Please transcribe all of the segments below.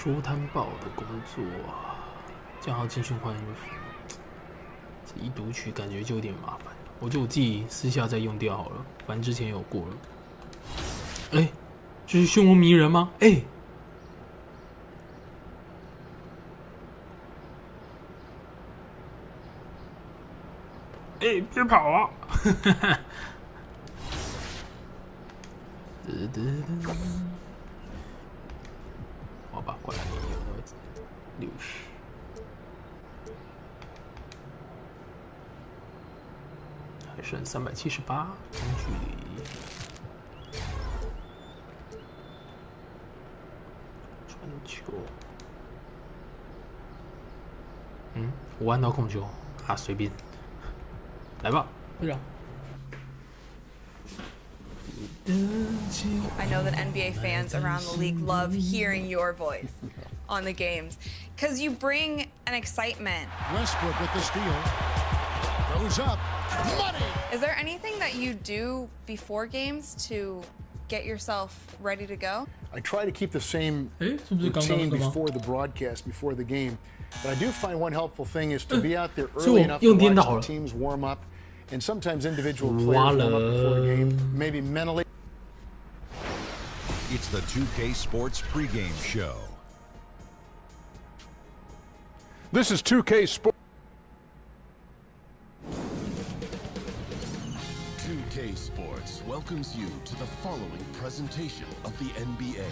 收摊报的工作，这样要进去换衣服，这一读取感觉就有点麻烦。我自己私下再用掉好了，反正之前有过了。哎，这是漩涡鸣人吗？哎。哎，别跑啊！好吧，过来，有60，还剩378，中距离，传球，我按到控球啊，随便。来吧，队长。I know that NBA fans around the league love hearing your voice on the games because you bring an excitement. Westbrook with the steal. Goes up. Money! Is there anything that you do before games to get yourself ready to go? I try to keep the same routine before the broadcast, before the game. But I do find one helpful thing is to be out there early enough to watch the teams warm up. And sometimes individual players warm up before the game, maybe mentally. It's the 2K Sports pregame show. This is 2K Sports. 2K Sports welcomes you to the following presentation of the NBA.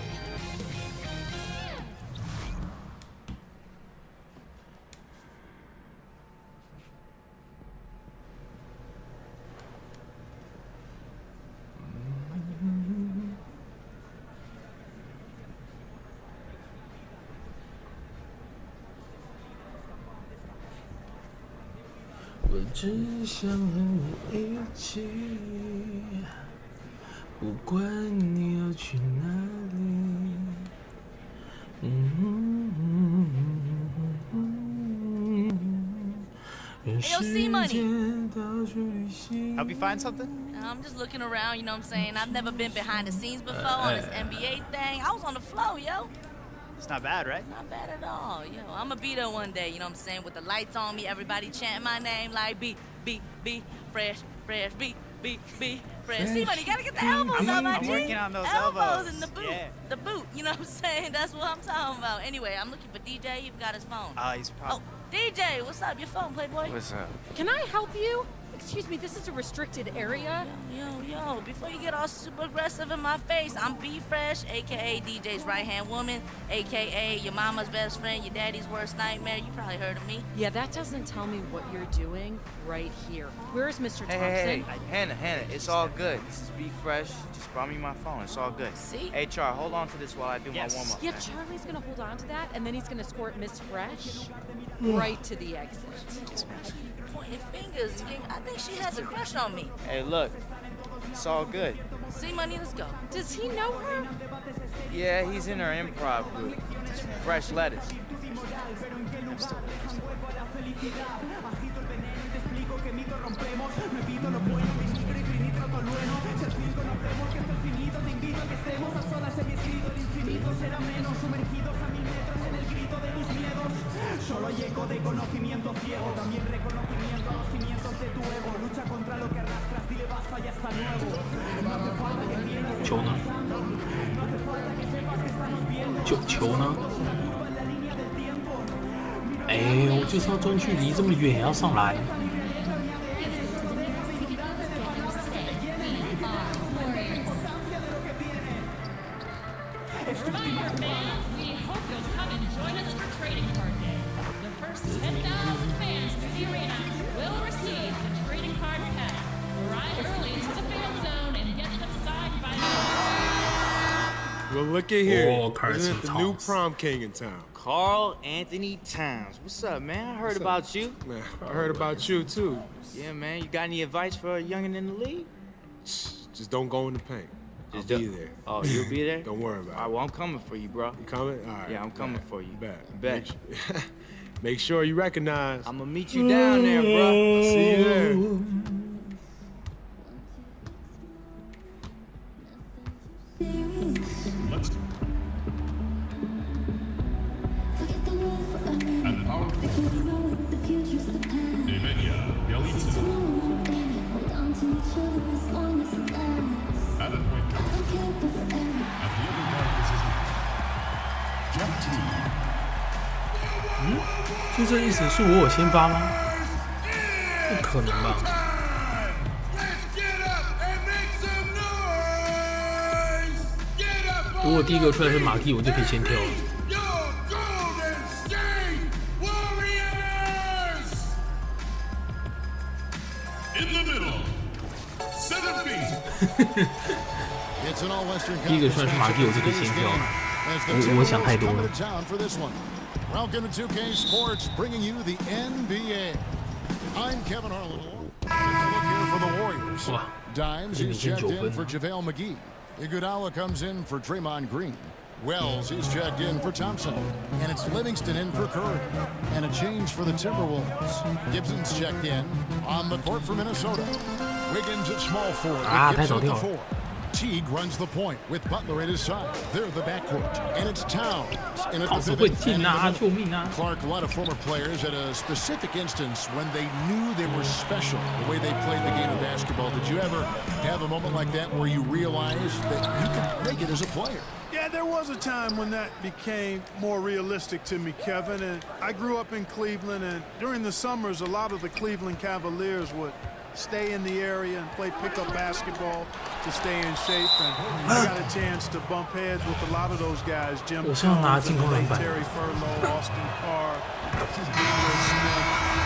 我只想和你一起，不管你要去哪里。Hey, yo, C-Money. Help you find something? I'm just looking around, you know what I'm saying? I've never been behind the scenes before on this NBA thing. I was on the floor, yo. It's not bad, right? Not bad at all, yo. I'ma be there one day, you know what I'm saying? With the lights on me, everybody chanting my name like B, fresh, fresh, B, fresh. C-Money, you gotta get the elbows on my I'm working on those elbows and the boot. Yeah. The boot, you know what I'm saying? That's what I'm talking about. Anyway, I'm looking for DJ. You've got his phone. He's probably... Oh, DJ, what's up? Your phone, Playboy? What's up? Can I help you? Excuse me, this is a restricted area. Yo, before you get all super aggressive in my face, I'm B-Fresh, a.k.a. DJ's right-hand woman, a.k.a. your mama's best friend, your daddy's worst nightmare. You probably heard of me. Yeah, that doesn't tell me what you're doing right here. Where is Mr. Thompson? Hey, Hannah, it's all good. This is B-Fresh. Just brought me my phone. It's all good. See? Hey, Char, hold on to this while I do my warm-up. Yeah, Charlie's gonna hold on to that, and then he's gonna escort Miss Fresh right to the exit. Pointing fingers. I think she has a crush on me. Hey, look. It's all good. C-Money, let's go. Does he know her? Yeah, he's in her improv group. Fresh lettuce. Solo hay eco de conocimiento ciego, también reconocimiento a los cimientos de tu ego. Lucha contra lo que arrastras, dile basta y hasta nuevo. No hace falta que entiendas. 球呢？球呢？哎，我就是要中距离这么远也要上篮。Well, look at here. Oh, Isn't it the new prom king in town? Carl Anthony Towns. What's up, man? I heard about you. Man, I heard about you, too. Yeah, man. You got any advice for a youngin' in the league? Just don't go in the paint. I'll be there. Oh, you'll be there? Don't worry about it. All right, well, I'm coming for you, bro. You coming? All right. Yeah, I'm coming for you. Bet. Make sure you recognize. I'm gonna meet you down there, bro. See you there. 就这意思是我有先发吗？不可能吧？如果第一个出来是马蒂，我就可以先跳了。第一个出来是马蒂，我就可以先跳了。我想太多了。Welcome to 2K Sports, bringing you the NBA. I'm Kevin Harlan. Look here for the Warriors. Dimes is checked in for JaVale McGee. Iguodala comes in for Draymond Green. Wells is checked in for Thompson. And it's Livingston in for Curry. And a change for the Timberwolves. Gibson's checked in on the court for Minnesota. Wiggins at small forward. Gibson at the 4. Teague runs the point with Butler at his side. They're the backcourt, and it's Towns. And at the pivot, Clark, a lot of former players at a specific instance when they knew they were special, the way they played the game of basketball. Did you ever have a moment like that where you realized that you could make it as a player? Yeah, there was a time when that became more realistic to me, Kevin. And I grew up in Cleveland, and during the summers, a lot of the Cleveland Cavaliers would stay in the area and play pickup basketball to stay in shape, and I got a chance to bump heads with a lot of those guys. Jim Jones, Terry Furlow, Austin Carr, Smith,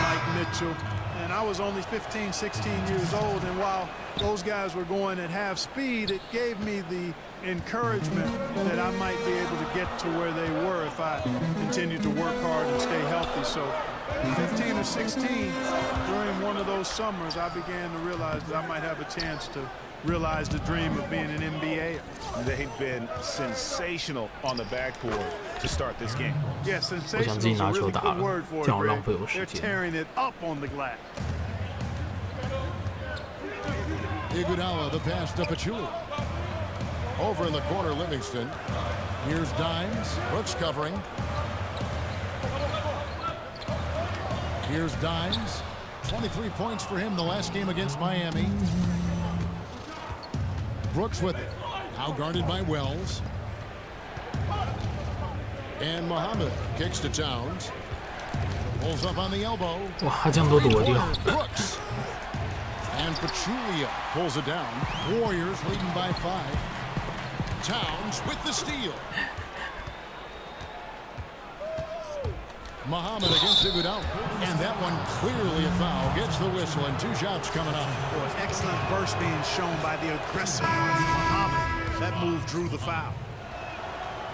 Mike Mitchell, and I was only 15, 16 years old, and while those guys were going at half speed, it gave me the encouragement that I might be able to get to where they were if I continued to work hard and stay healthy. So 15 or 16, during one of those summers, I began to realize that I might have a chance to realize the dream of being an NBA. They've been sensational on the backboard to start this game. Yeah, sensational is a really good word for it, Greg. They're tearing it up on the glass. Iguodala, the pass to Pachulia. Over in the corner, Livingston. Here's Dimes. Brooks covering. Here's Dimes. 23 points for him the last game against Miami. Brooks with it. Now guarded by Wells. And Muhammad kicks to Towns. Pulls up on the elbow. Brooks. And Pachulia pulls it down. Warriors leading by 5. Towns with the steal. Muhammad against Iguodala. And that one clearly a foul. Gets the whistle and 2 shots coming up. Excellent burst being shown by the aggressive Muhammad. That move drew the foul.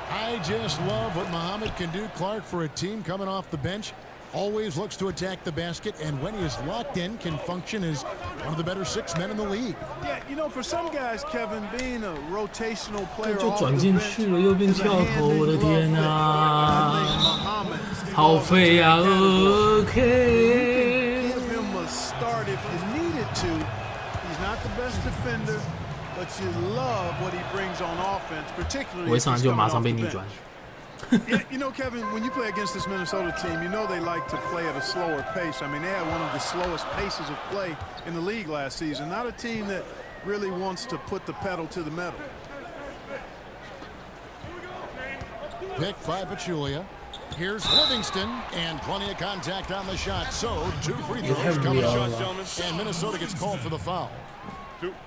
I just love what Muhammad can do, Clark, for a team coming off the bench. Always looks to attack the basket, and when he is locked in, can function as one of the better 6 men in the league. Yeah, you know, for some guys, Kevin, being a rotational player 就转进去了，右边跳投，我的天哪，好废呀 ！OK。 Give him a start if you needed to. He's not the best defender, but you love what he brings on offense, particularly. 我一上来就马上被逆转。Yeah, you know, Kevin, when you play against this Minnesota team, you know they like to play at a slower pace. I mean, they had one of the slowest paces of play in the league last season. Not a team that really wants to put the pedal to the metal. Picked by Pachulia. Here's Livingston, and plenty of contact on the shot. So, 2 free throws coming up. And Minnesota gets called for the foul.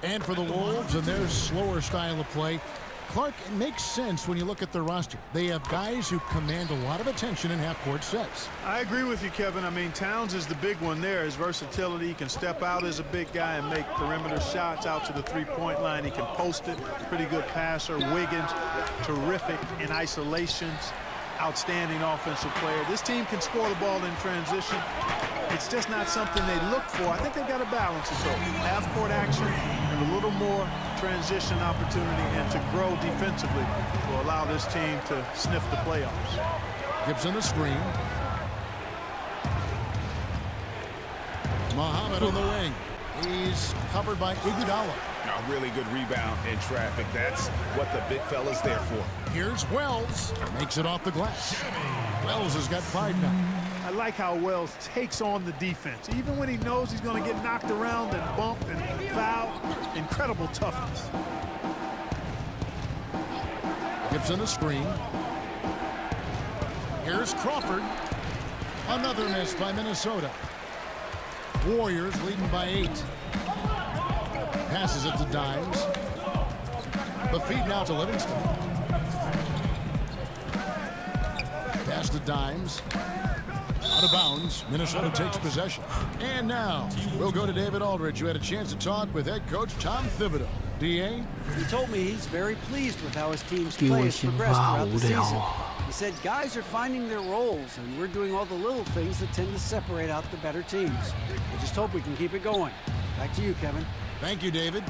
And for the Wolves and their slower style of play, Clark, it makes sense when you look at their roster. They have guys who command a lot of attention in half-court sets. I agree with you, Kevin. I mean, Towns is the big one there. His versatility. He can step out as a big guy and make perimeter shots out to the three-point line. He can post it. Pretty good passer. Wiggins, terrific in isolations. Outstanding offensive player. This team can score the ball in transition. It's just not something they look for. I think they've got to balance it, though. Half-court action and a little more transition opportunity, and to grow defensively will allow this team to sniff the playoffs. Gibson the screen. Muhammad on the wing. He's covered by Iguodala. A really good rebound in traffic. That's what the big fella's there for. Here's Wells. Makes it off the glass. Wells has got 5 now. I like how Wells takes on the defense. Even when he knows he's going to get knocked around and bumped and fouled, incredible toughness. Gibson a screen. Here's Crawford. Another miss by Minnesota. Warriors leading by 8. Passes it to Dimes. The feed now to Livingston. Pass to Dimes. Out of bounds. Minnesota takes possession. And now we'll go to David Aldridge, who had a chance to talk with head coach Tom Thibodeau. DA? He told me he's very pleased with how his team's play has progressed throughout the season. He said guys are finding their roles, and we're doing all the little things that tend to separate out the better teams. I just hope we can keep it going. Back to you, Kevin. Thank you, David.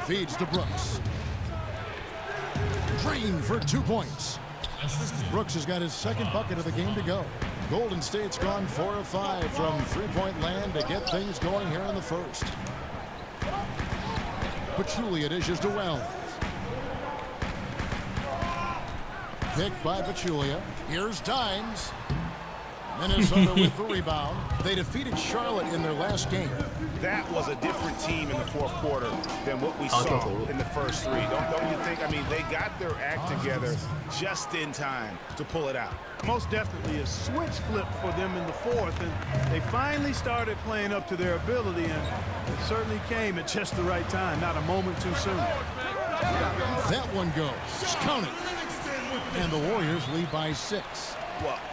Feeds to Brooks. Green for 2 points. Brooks has got his second bucket of the game to go. Golden State's gone 4 of 5 from three-point land to get things going here in the first. Pachulia dishes to Wells. Picked by Pachulia. Here's Dimes. Minnesota with the rebound. They defeated Charlotte in their last game. That was a different team in the fourth quarter than what we saw in the first three. Don't you think? I mean, they got their act together just in time to pull it out. Most definitely a switch flip for them in the fourth, and they finally started playing up to their ability, and it certainly came at just the right time, not a moment too soon. That one goes. Count it. And the Warriors lead by 6.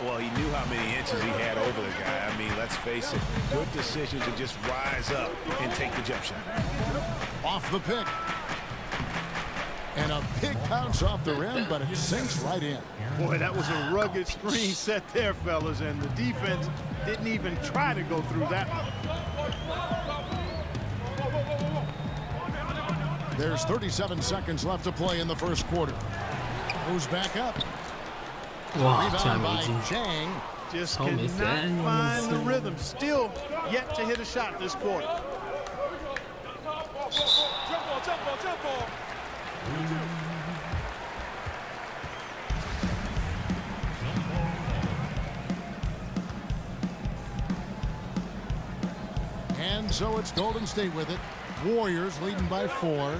Well, he knew how many inches he had over the guy. I mean, let's face it, good decision to just rise up and take the jump shot. Off the pick. And a big bounce off the rim, but it sinks right in. Boy, that was a rugged screen set there, fellas, and the defense didn't even try to go through that one. There's 37 seconds left to play in the first quarter. Goes back up. Wow, Chang just cannot find the rhythm. Still yet to hit a shot this quarter. And so it's Golden State with it. Warriors leading by 4.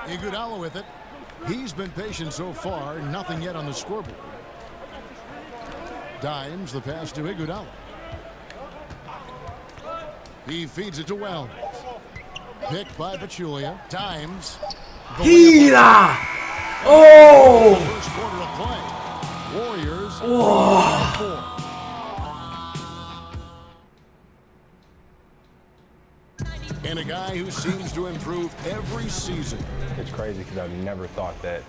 Iguodala with it. He's been patient so far, nothing yet on the scoreboard. Dimes the pass to Iguodala. He feeds it to Wells. Picked by Pachulia. Dimes. Hila! Oh! First quarter of play. Warriors. Oh. And a guy who seems to improve every season. It's crazy because I never thought that.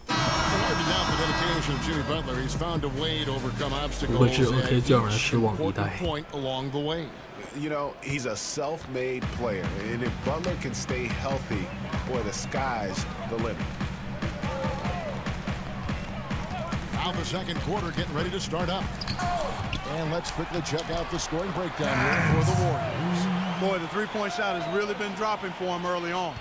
Hard to doubt the dedication of Jimmy Butler. He's found a way to overcome obstacles at each important point along the way. You know, he's a self-made player, and if Butler can stay healthy, boy, the sky's the limit. Now the second quarter getting ready to start up. And let's quickly check out the scoring breakdown here for the Warriors. Boy, the three-point shot has really been dropping for him early on.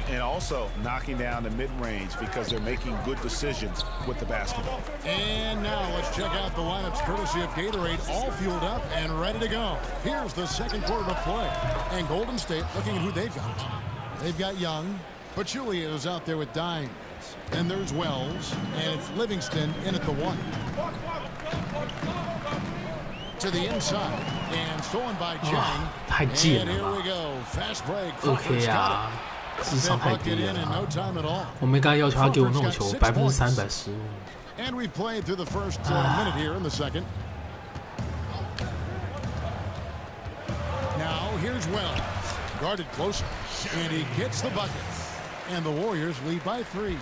And also knocking down the mid-range because they're making good decisions with the basketball. And now let's check out the lineups courtesy of Gatorade, all fueled up and ready to go. Here's the second quarter of play. And Golden State looking at who they've got. They've got Young. Pachulia is out there with Dimes. Then there's Wells. And it's Livingston in at the 1. To the inside. And stolen by Chang. And here we go. Fast break. OK 啊。智商太低了我没刚要求他给我弄球300%失误。And we played through the first minute here in the second. Now here's Wells, guarded closer, and he gets the bucket. And the Warriors lead by 3. And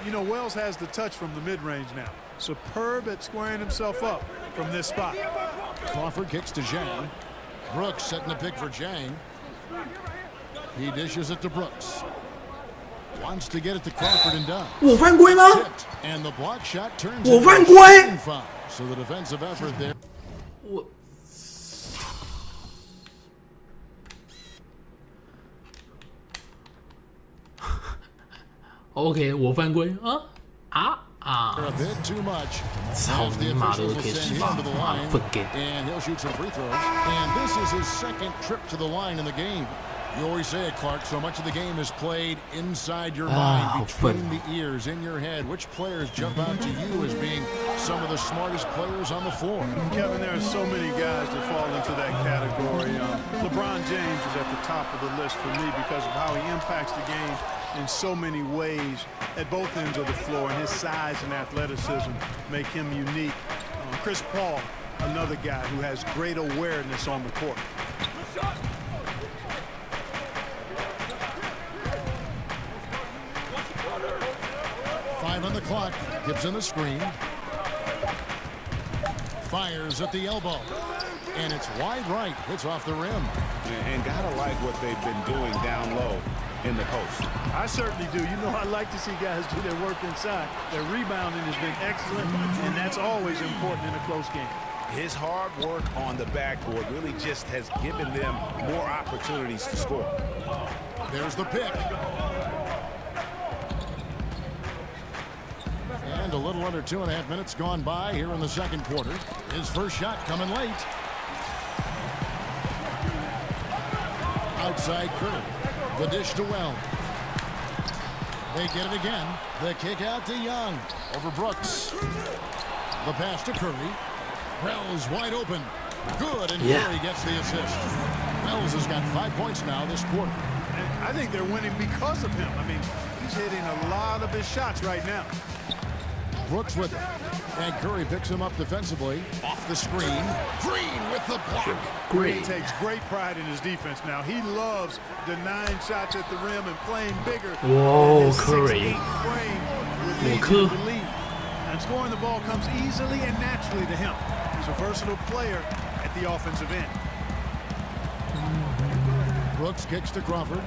you know, Wells has the touch from the mid-range now. Superb at squaring himself up from this spot. Crawford kicks to Zhang. Brooks setting the pick for Zhang. He dishes it to Brooks. Wants to get it to Crawford and does. 我犯规吗 And the block shot turns 我犯规 So the defensive effort there. 我 OK 我犯规啊啊！操你妈的，我可以失败，妈粪 game！ And he'll shoot some free throws. And this is his second trip to the line in the game. You always say it, Clark. So much of the game is played inside your mind, between the ears, in your head. Which players jump out to you as being some of the smartest players on the floor? Kevin, there are so many guys that fall into that category. LeBron James is at the top of the list for me because of how he impacts the game in so many ways at both ends of the floor, and his size and athleticism make him unique. Chris Paul, another guy who has great awareness on the court. On the clock, Gibson the screen. Fires at the elbow. And it's wide right. Hits off the rim. And gotta like what they've been doing down low in the post. I certainly do. You know, I like to see guys do their work inside. Their rebounding has been excellent, and that's always important in a close game. His hard work on the backboard really just has given them more opportunities to score. There's the pick. And a little under 2.5 minutes gone by here in the second quarter. His first shot coming late. Outside Curry. The dish to Wells. They get it again. The kick out to Young. Over Brooks. The pass to Curry. Wells wide open. Good, and Curry gets the assist. Wells has got 5 points now this quarter. And I think they're winning because of him. I mean, he's hitting a lot of his shots right now. Brooks with it. And Curry picks him up defensively. Off the screen. Green with the block. Green takes great pride in his defense now. He loves denying shots at the rim and playing bigger. Whoa, Curry. And scoring the ball comes easily and naturally to him. He's a versatile player at the offensive end. Brooks kicks to Crawford.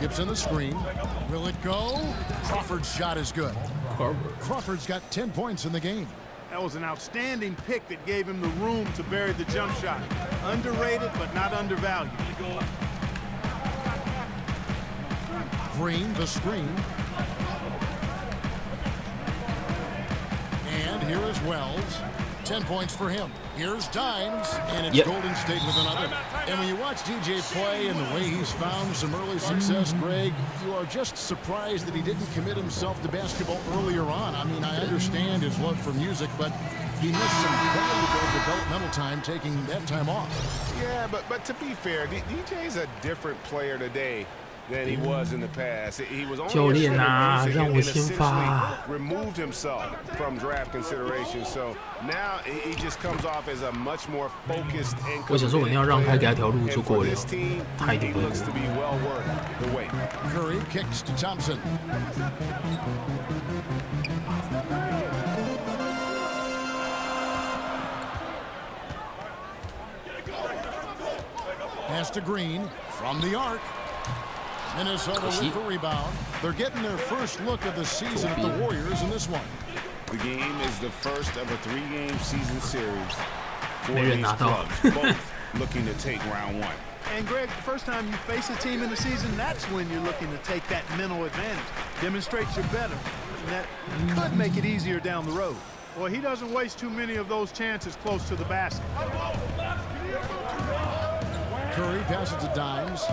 Gibson the screen. Will it go? Crawford's shot is good. Crawford's got 10 points in the game. That was an outstanding pick that gave him the room to bury the jump shot. Underrated, but not undervalued. Green, the screen. And here is Wells. 10 points for him. Here's Dimes, and it's Golden State with another. And when you watch DJ play and the way he's found some early success, Greg, you are just surprised that he didn't commit himself to basketball earlier on. I mean, I understand his love for music, but he missed some valuable developmental time taking that time off. Yeah, but to be fair, DJ's a different player today than he was in the past. He was only essentially removed himself from draft consideration. So now he just comes off as a much more focused and this team looks to be well worth the wait. Curry kicks to Thompson. Pass to Green from the arc. Minnesota with the rebound. They're getting their first look of the season at the Warriors in this one. The game is the first of a 3-game season series for these clubs, both looking to take round one. And Greg, the first time you face a team in the season, that's when you're looking to take that mental advantage. Demonstrate you're better. And that could make it easier down the road. Well, he doesn't waste too many of those chances close to the basket. Curry passes to Dimes.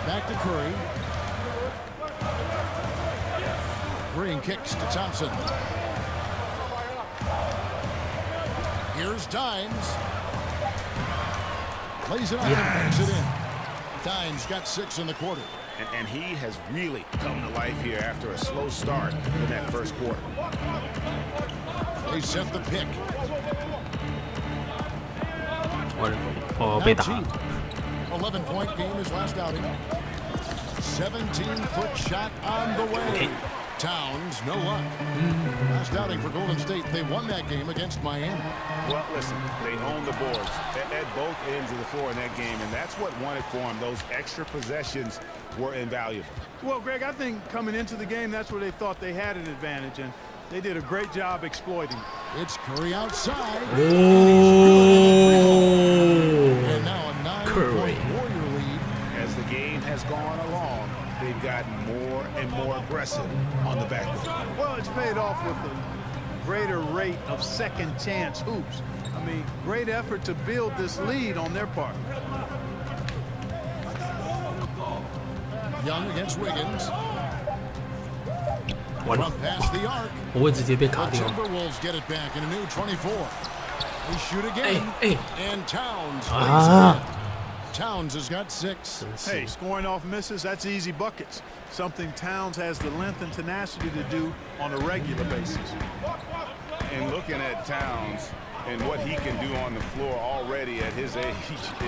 Back to Curry. Green kicks to Thompson. Here's Dimes. Plays it off and banks it in. Dimes got 6 in the quarter. And he has really come to life here after a slow start in that first quarter. They set the pick. Oh, 11-point game his last outing. 17-foot shot on the way. Towns, no luck. Last outing for Golden State. They won that game against Miami. Well, listen, they owned the boards at both ends of the floor in that game, and that's what won it for them. Those extra possessions were invaluable. Well, Greg, I think coming into the game, that's where they thought they had an advantage, and they did a great job exploiting it. It's Curry outside. Oh. And now a 9-point Warrior lead and more aggressive on the backboard. Well, it's paid off with a greater rate of second chance hoops. I mean, great effort to build this lead on their part. Young against Wiggins. 完了，我会直接被卡掉。Timberwolves get it back in a new 24. They shoot again. And Towns. Towns has got 6. Hey, scoring off misses, that's easy buckets. Something Towns has the length and tenacity to do on a regular basis. And looking at Towns and what he can do on the floor already at his age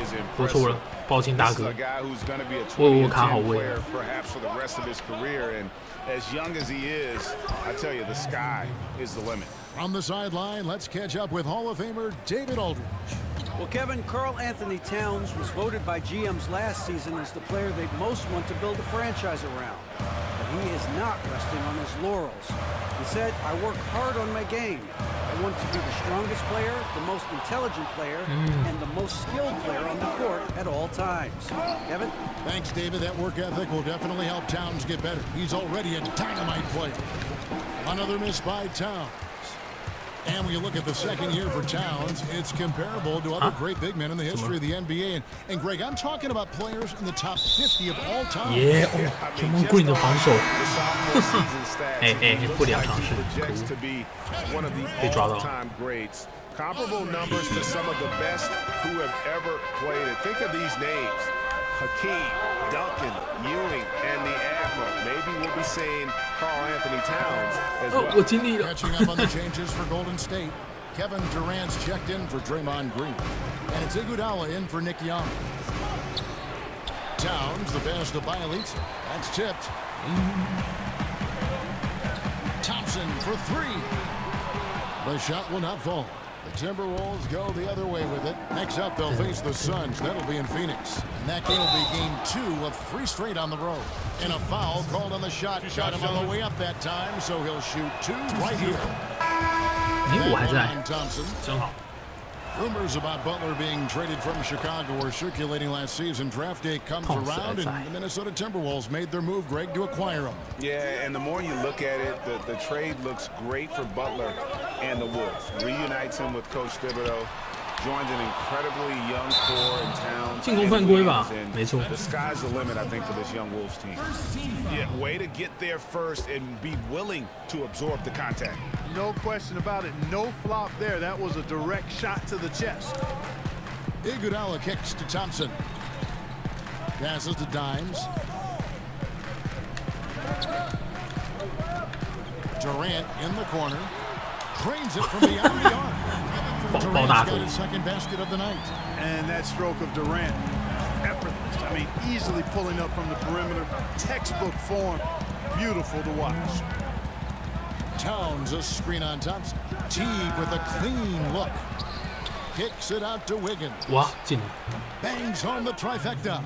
is impressive. 我错了，抱歉大哥。This is a guy who's going to be a 20-10 player perhaps for the rest of his career. And as young as he is, I tell you, the sky is the limit. From the sideline, let's catch up with Hall of Famer David Aldridge. Well, Kevin, Karl Anthony Towns was voted by GMs last season as the player they most want to build a franchise around. But he is not resting on his laurels. He said, I work hard on my game. I want to be the strongest player, the most intelligent player, and the most skilled player on the court at all times. Kevin? Thanks, David. That work ethic will definitely help Towns get better. He's already a dynamite player. Another miss by Towns. And when you look at the second year for Towns, it's comparable to other great big men in the history of the NBA. And Greg, I'm talking about players in the top 50 of all time. Yeah, 全部Green 的防守。不良尝试，被抓到。 Comparable numbers to some of the best who have ever played it. Think of these names: Hakeem, Duncan, Ewing, and the Admiral. Maybe we'll be saying Karl Anthony Towns as well. Catching up on the changes for Golden State. Kevin Durant's checked in for Draymond Green. And it's Iguodala in for Nick Young. Towns, the pass to Bielitsa. That's tipped. Thompson for 3. The shot will not fall. The Timberwolves go the other way with it. Next up, they'll face the Suns. That'll be in Phoenix. And that game will be game 2 of 3 straight on the road. And a foul called on the shot. Got him on the way up that time, so he'll shoot 2 right here. Thompson. Rumors about Butler being traded from Chicago were circulating last season. Draft day comes around, and the Minnesota Timberwolves made their move, Greg, to acquire him. Yeah, and the more you look at it, the trade looks great for Butler and the Wolves. Reunites him with Coach Thibodeau. Joins an incredibly young core in town. 进攻犯规吧，没错。 The sky's the limit, I think, for this young Wolves team. Yeah, way to get there first and be willing to absorb the contact. No question about it. No flop there. That was a direct shot to the chest. Iguodala kicks to Thompson. Passes to Dimes. Durant in the corner. Drains it from beyond the arc. Durant's got his second basket of the night. And that stroke of Durant, effortless. I mean, easily pulling up from the perimeter. Textbook form. Beautiful to watch. Towns a screen on Thompson. Teague with a clean look. Kicks it out to Wiggins. Bangs home the trifecta.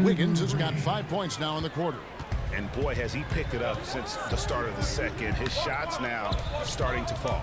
Wiggins has got 5 points now in the quarter. And boy, has he picked it up since the start of the second. His shots now starting to fall.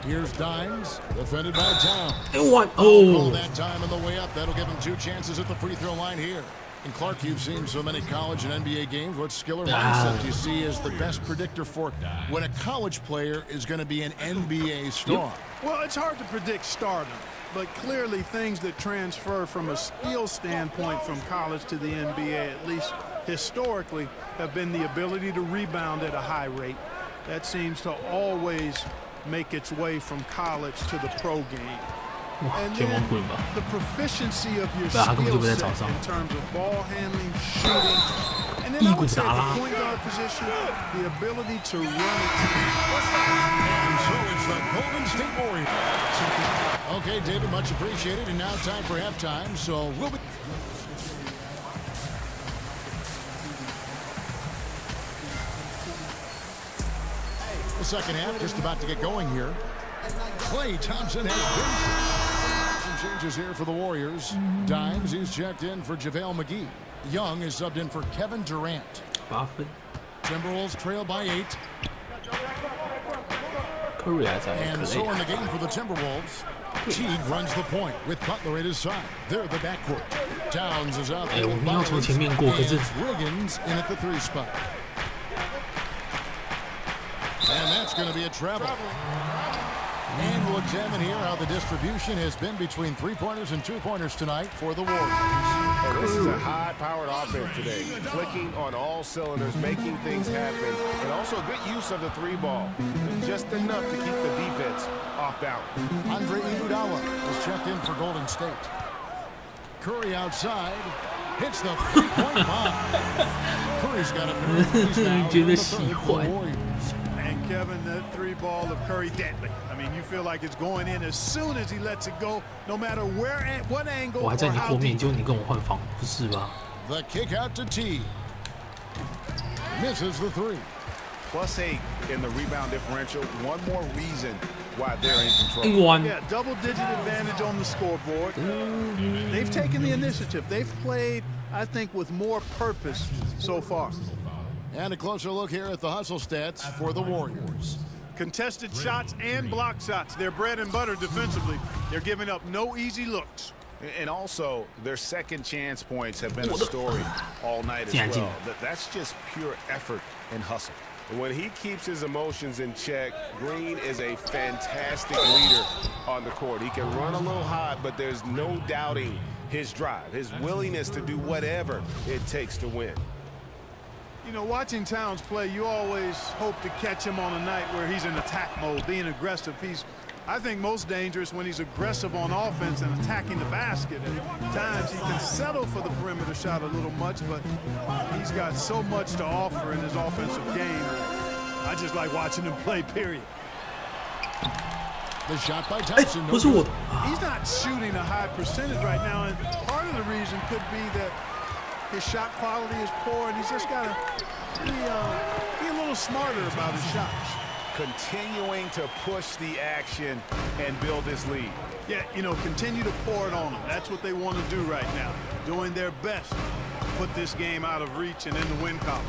Here's Dimes, defended by Towns. Oh, that time on the way up. That'll give him 2 chances at the free throw line here. And Clark, you've seen so many college and NBA games. What skill or mindset do you see as the best predictor for when a college player is going to be an NBA star? Well, it's hard to predict stardom, but clearly things that transfer from a skill standpoint from college to the NBA, at least historically, have been the ability to rebound at a high rate. That seems to always make its way from college to the pro game. And then the proficiency of your skill set in terms of ball handling, shooting, and then I would say the point guard position, the ability to run it. And so it's the Golden State Warriors. Okay, David, much appreciated. And now time for halftime, so we'll be... The second half just about to get going here. Klay Thompson has been some changes here for the Warriors. Dimes, he's checked in for JaVale McGee. Young is subbed in for Kevin Durant. Timberwolves trail by 8. Curry and so in the game for the Timberwolves, Teague runs the point with Butler at his side. They're the backcourt. Towns is out there. 我们要从前面过，可是 Wiggins in at the 3 spot. And that's going to be a travel. And we'll examine here how the distribution has been between 3-pointers and 2-pointers tonight for the Warriors. And this is a high-powered offense today, clicking on all cylinders, making things happen, and also good use of the 3-ball, just enough to keep the defense off balance. Andre Iguodala is checked in for Golden State. Curry outside, hits the 3-point bomb. Curry's got a pair of threes now in the third for the Warriors. Kevin, that 3-ball of Curry deadly. I mean, you feel like it's going in as soon as he lets it go, no matter where at what angle. 我还在你后面，就你跟我换防，不是吧 The kick out to T. Misses the 3. +8 in the rebound differential. One more reason why they're in control. Yeah, double-digit advantage on the scoreboard. They've taken the initiative. They've played, I think, with more purpose so far. And a closer look here at the hustle stats for the Warriors. Contested shots and block shots. They're bread and butter defensively. They're giving up no easy looks. And also, their second chance points have been a story all night as well. That's just pure effort and hustle. When he keeps his emotions in check, Green is a fantastic leader on the court. He can run a little hot, but there's no doubting his drive, his willingness to do whatever it takes to win. You know, watching Towns play, you always hope to catch him on a night where he's in attack mode, being aggressive. He's, I think, most dangerous when he's aggressive on offense and attacking the basket. And at times he can settle for the perimeter shot a little much, but he's got so much to offer in his offensive game. I just like watching him play, period. The shot by Tyson. He's not shooting a high percentage right now, and part of the reason could be that his shot quality is poor, and he's just got to be a little smarter about his shots. Continuing to push the action and build this lead. Yeah, you know, continue to pour it on them. That's what they want to do right now. Doing their best to put this game out of reach and in the win column.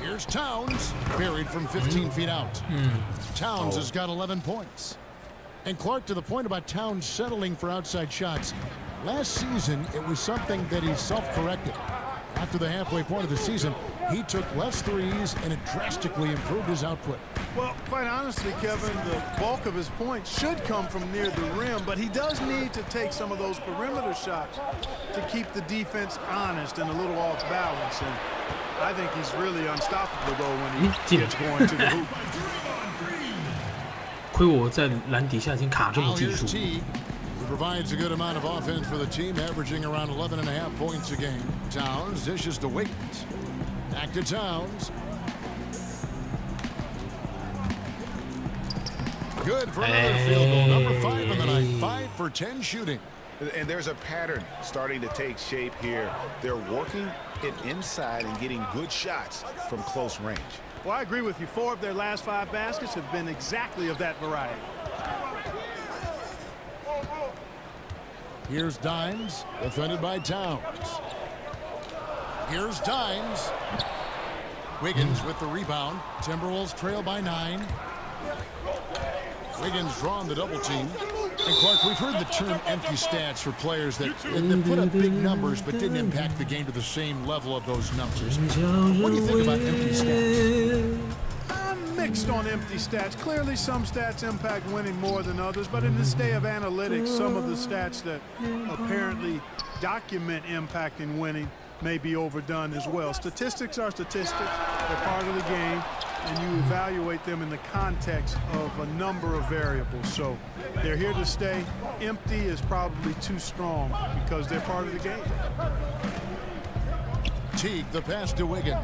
Here's Towns, buried from 15 feet out. Towns has got 11 points. And Clark, to the point about Towns settling for outside shots, last season it was something that he self-corrected. After the halfway point of the season, he took less threes and it drastically improved his output. Well, quite honestly, Kevin, the bulk of his points should come from near the rim, but he does need to take some of those perimeter shots to keep the defense honest and a little off balance. And I think he's really unstoppable, though, when he gets going to the hoop. 亏我在篮底下已经卡这么技术。Who provides a good amount of offense for the team, averaging around 11.5 points a game. Towns dishes to Wiggins. Back to Towns. Good for another field goal. Number 5 in the night. 5 for 10 shooting. And there's a pattern starting to take shape here. They're working it inside and getting good shots from close range. Well, I agree with you. 4 of their last 5 baskets have been exactly of that variety. Here's Dimes, defended by Towns. Here's Dimes. Wiggins with the rebound. Timberwolves trail by 9. Wiggins drawn the double team. And Clark, we've heard the term empty stats for players that put up big numbers but didn't impact the game to the same level of those numbers. What do you think about empty stats? I'm mixed on empty stats. Clearly some stats impact winning more than others, but in this day of analytics, some of the stats that apparently document impact in winning may be overdone as well. Statistics are statistics. They're part of the game, and you evaluate them in the context of a number of variables. So they're here to stay. Empty is probably too strong because they're part of the game. Teague, the pass to Wiggins.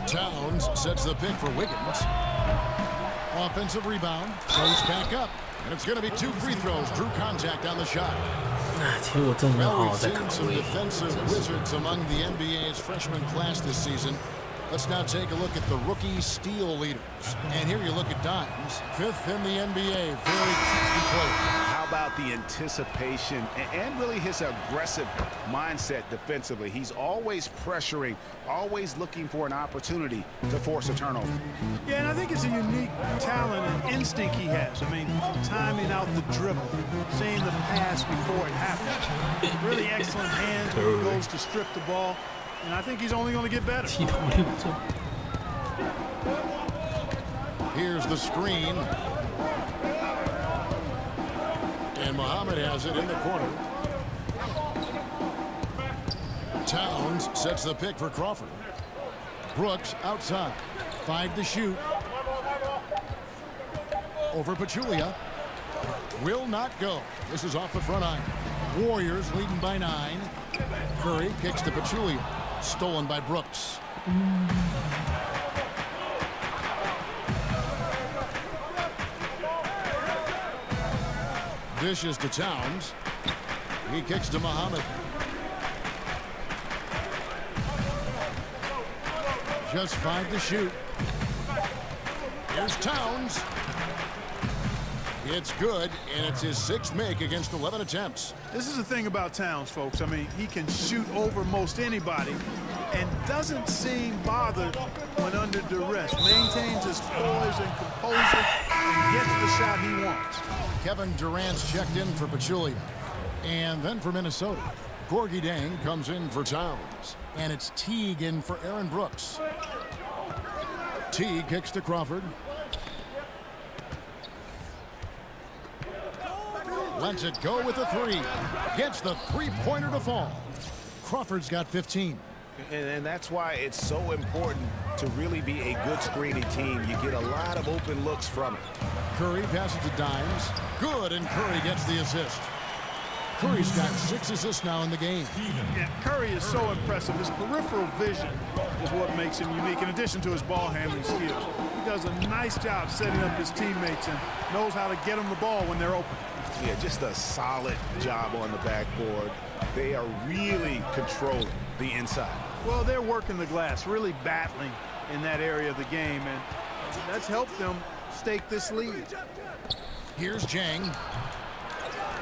Towns sets the pick for Wiggins. Offensive rebound, throws back up, and it's going to be 2 free throws. Drew contact on the shot. Well, we've seen some defensive wizards among the NBA's freshman class this season. Let's now take a look at the rookie steal leaders. And here you look at Dimes, 5th in the NBA, very crafty player. How about about the anticipation and really his aggressive mindset defensively. He's always pressuring, always looking for an opportunity to force a turnover. Yeah, and I think it's a unique talent and instinct he has. I mean, timing out the dribble, seeing the pass before it happens. Really excellent hands when he goes to strip the ball, and I think he's only going to get better. Here's the screen. And Muhammad has it in the corner. Towns sets the pick for Crawford. Brooks outside. 5 to shoot. Over Pachulia. Will not go. This is off the front iron. Warriors leading by 9. Curry kicks to Pachulia. Stolen by Brooks. Dishes to Towns. He kicks to Muhammad. Just 5 to shoot. Here's Towns. It's good, and it's his 6th make against 11 attempts. This is the thing about Towns, folks. I mean, he can shoot over most anybody and doesn't seem bothered when under duress. Maintains his poise and composure and gets the shot he wants. Kevin Durant's checked in for Pachulia. And then for Minnesota, Gorgie Dang comes in for Towns. And it's Teague in for Aaron Brooks. Teague kicks to Crawford. Lets it go with a 3. Gets the 3-pointer to fall. Crawford's got 15. And that's why it's so important to really be a good screening team. You get a lot of open looks from it. Curry passes to Dimes. Good, and Curry gets the assist. Curry's got 6 assists now in the game. Yeah, Curry is so impressive. His peripheral vision is what makes him unique, in addition to his ball handling skills. He does a nice job setting up his teammates and knows how to get them the ball when they're open. Yeah, just a solid job on the backboard. They are really controlling the inside. Well, they're working the glass, really battling in that area of the game, and that's helped them stake this lead. Here's Jang.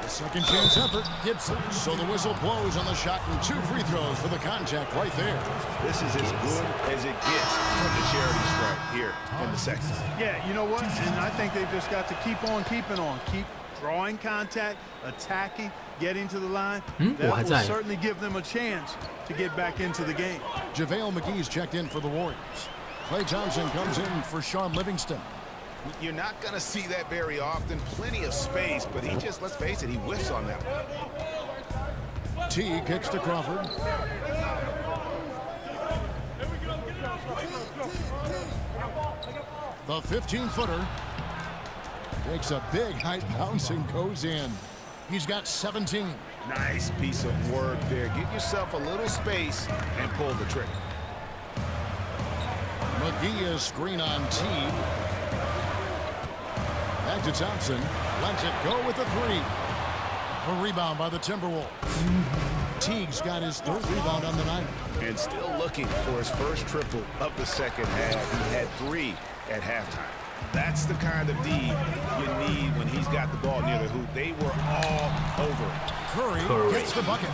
The second chance effort. Gibson. So the whistle blows on the shot and 2 free throws for the contact right there. This is as good as it gets from the charity stripe here in the second. Yeah, you know what? And I think they've just got to keep on keeping on. Keep drawing contact, attacking, getting to the line. That will certainly give them a chance to get back into the game. JaVale McGee's checked in for the Warriors. Klay Thompson comes in for Sean Livingston. You're not going to see that very often. Plenty of space, but he just, let's face it, he whiffs on that one. T kicks to Crawford. The 15-footer takes a big height bounce and goes in. He's got 17. Nice piece of work there. Give yourself a little space and pull the trigger. McGee is screen on Teague. Back to Thompson. Lets it go with the 3. A rebound by the Timberwolves. Teague's got his 3rd rebound on the night. And still looking for his first triple of the second half. He had 3 at halftime. That's the kind of D you need when he's got the ball near the hoop. They were all over it. Curry gets the bucket.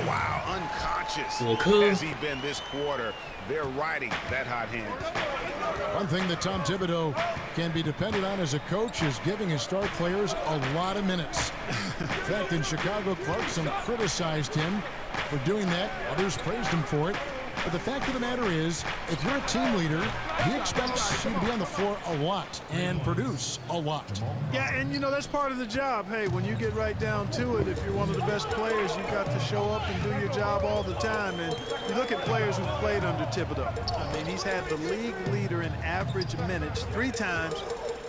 Wow, unconscious has he been this quarter. They're riding that hot hand. One thing that Tom Thibodeau can be dependent on as a coach is giving his star players a lot of minutes. In fact, in Chicago, Clarkson criticized him for doing that. Others praised him for it. But the fact of the matter is, if you're a team leader, he expects you to be on the floor a lot and produce a lot. Yeah, and you know, that's part of the job. Hey, when you get right down to it, if you're one of the best players, you've got to show up and do your job all the time. And you look at players who've played under Thibodeau. I mean, he's had the league leader in average minutes 3 times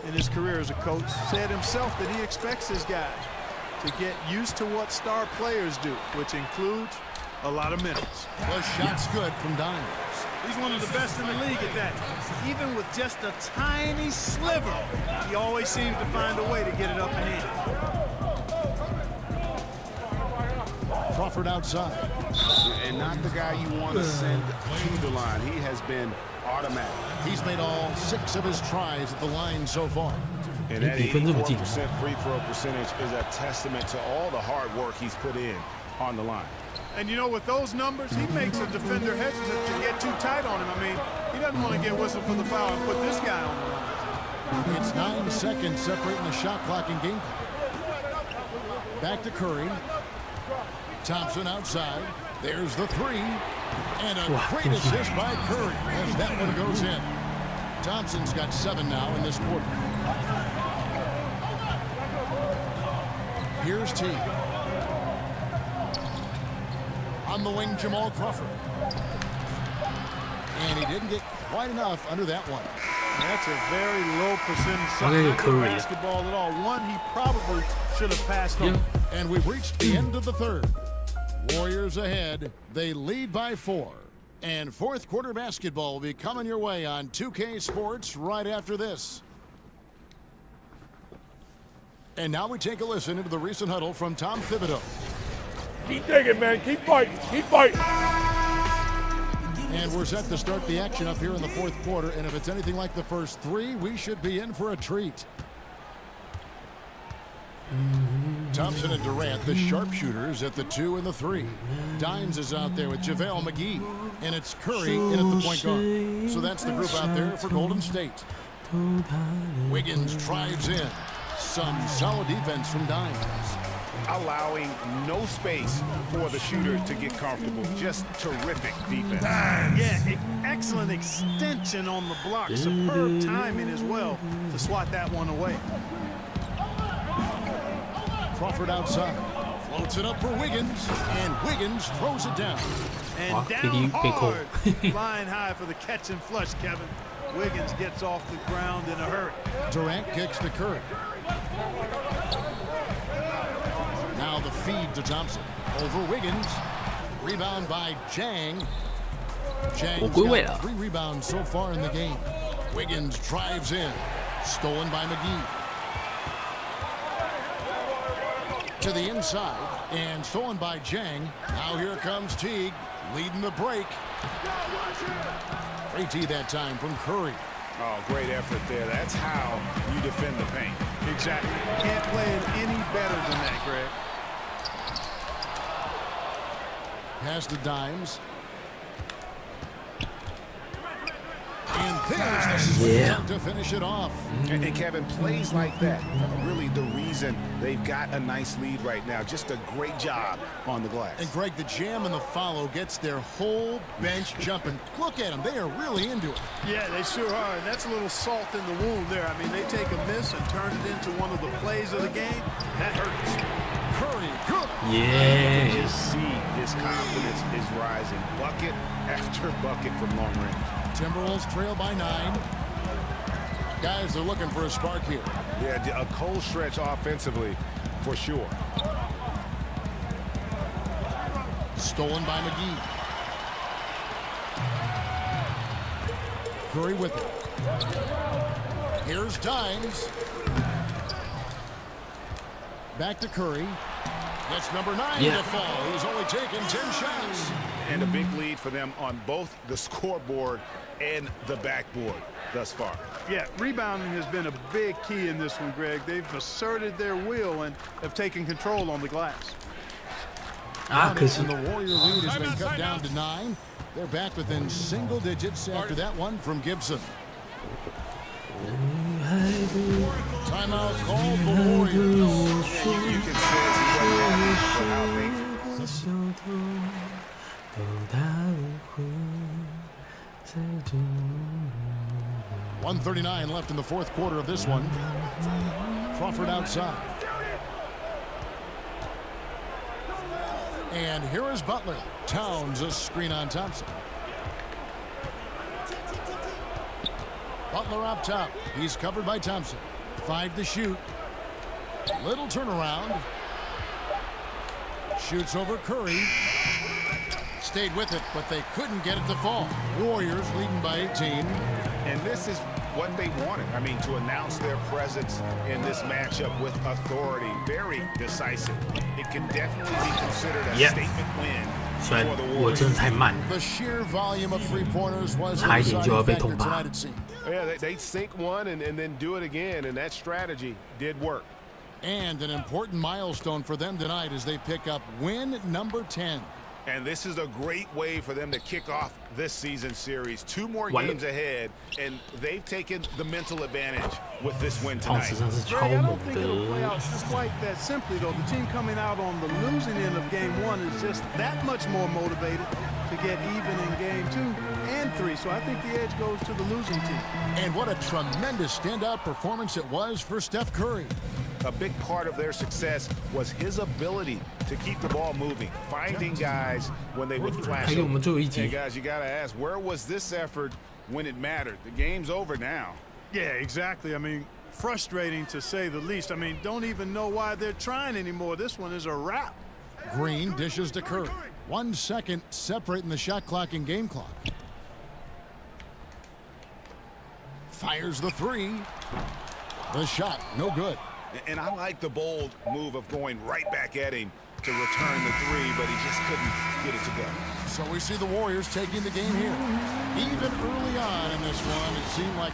in his career as a coach. Said himself that he expects his guys to get used to what star players do, which includes a lot of minutes. The shot's good from Dimes. He's one of the best in the league at that. Even with just a tiny sliver, he always seems to find a way to get it up and in. Crawford outside. And not the guy you want to send to the line. He has been automatic. He's made all 6 of his tries at the line so far. And that 84% free throw percentage is a testament to all the hard work he's put in on the line. And you know, with those numbers, he makes a defender hesitant to get too tight on him. I mean, he doesn't want to get whistled for the foul and put this guy on the line. It's 9 seconds separating the shot clock and game clock. Back to Curry. Thompson outside. There's the three. And a great assist by Curry as that one goes in. Thompson's got 7 now in this quarter. Here's T. On the wing, Jamal Crawford. And he didn't get quite enough under that one. That's a very low percentage shot. Not good basketball at all. One he probably should have passed on. And we've reached the end of the third. Warriors ahead. They lead by 4. And fourth quarter basketball will be coming your way on 2K Sports right after this. And now we take a listen into the recent huddle from Tom Thibodeau. Keep digging, man. Keep fighting. Keep fighting. And we're set to start the action up here in the fourth quarter. And if it's anything like the first 3, we should be in for a treat. Thompson and Durant, the sharpshooters at the 2 and the 3. Dimes is out there with JaVale McGee. And it's Curry in at the point guard. So that's the group out there for Golden State. Wiggins drives in. Some solid defense from Dimes. Allowing no space for the shooter to get comfortable. Just terrific defense. Yeah, excellent extension on the block. Superb timing as well to swat that one away. Crawford outside. Floats it up for Wiggins. And Wiggins throws it down. And down hard. Flying high for the catch and flush, Kevin. Wiggins gets off the ground in a hurry. Durant kicks to Curry. Now the feed to Thompson. Over Wiggins. Rebound by Jang. Jang's got 3 rebounds so far in the game. Wiggins drives in. Stolen by McGee. To the inside. And stolen by Jang. Now here comes Teague. Leading the break. Great tee that time from Curry. Oh, great effort there. That's how you defend the paint. Exactly. Can't play it any better than that, Greg. Pass to Dimes. And there's the swing to finish it off. And Kevin, plays like that are really the reason they've got a nice lead right now. Just a great job on the glass. And Greg, the jam and the follow gets their whole bench jumping. Look at them. They are really into it. Yeah, they sure are. And that's a little salt in the wound there. I mean, they take a miss and turn it into one of the plays of the game. That hurts. Curry, good. Yeah. You can just see his confidence is rising. Bucket after bucket from long range. Timberwolves trail by 9. Guys are looking for a spark here. Yeah, a cold stretch offensively for sure. Stolen by McGee. Curry with it. Here's Dimes. Back to Curry. That's number 9 to fall. He's only taken 10 shots. And a big lead for them on both the scoreboard and the backboard thus far. Yeah, rebounding has been a big key in this one, Greg. They've asserted their will and have taken control on the glass. And the Warrior lead has been cut down to 9. They're back within single digits after that one from Gibson. Timeout called the Warriors. You can say for how things 1:39 left in the fourth quarter of this one. Crawford outside. And here is Butler. Towns a screen on Thompson. Butler up top. He's covered by Thompson. 5 to shoot. Little turnaround. Shoots over Curry. Stayed with it, but they couldn't get it to fall. Warriors leading by 18. And this is what they wanted. I mean, to announce their presence in this matchup with authority. Very decisive. It can definitely be considered a statement win 虽然我真的太慢了，差一点就要被痛罚。Yeah, they sink one and then do it again, and that strategy did work. And an important milestone for them tonight as they pick up win number 10. And this is a great way for them to kick off this season series. 2 more games ahead, and they've taken the mental advantage with this win tonight. Greg, I don't think it'll play out just quite that simply, though. The team coming out on the losing end of game 1 is just that much more motivated to get even in game 2 and 3. So I think the edge goes to the losing team. And what a tremendous standout performance it was for Steph Curry. A big part of their success was his ability to keep the ball moving, finding guys when they would flash. And guys, you got to ask, where was this effort when it mattered? The game's over now. Yeah, exactly. I mean, frustrating to say the least. I mean, don't even know why they're trying anymore. This one is a wrap. Green dishes to Curry. 1 second separating the shot clock and game clock. Fires the 3. The shot, no good. And I like the bold move of going right back at him to return the 3, but he just couldn't get it to go. So we see the Warriors taking the game here. Even early on in this one, it seemed like.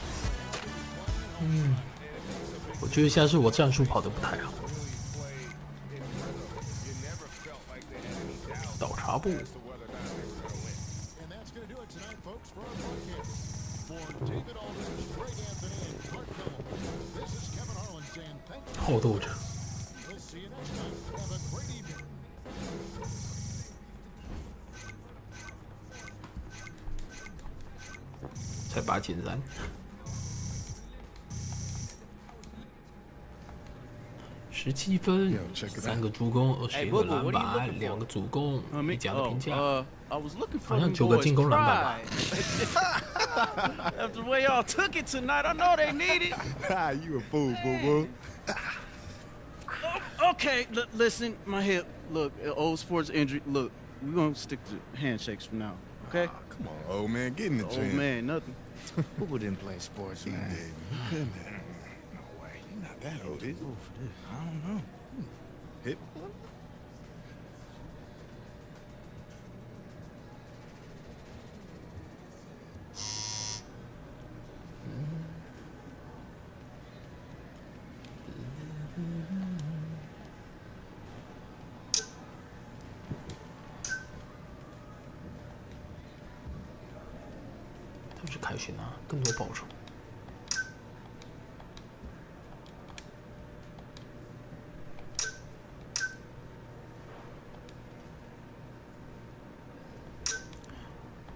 我觉得现在是我战术跑得不太好。倒茶步。好斗者。才8减3。17分，3个助攻，21个篮板，2个助攻，你讲的评价，好像9个进攻篮板吧。After the way y'all took it tonight, I know they need it. You a fool, boo-boo. Okay, listen, my hip. Look, old sports injury. Look, we're gonna stick to handshakes from now, okay? Come on, old man, get in the gym. Old man, nothing. Who didn't play sports, man? You couldn't have. No way. You're not that old, is you? I don't know. Hit.都是凯旋啊，更多报酬。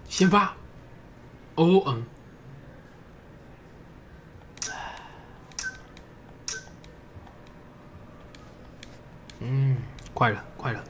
先发，快了，快了。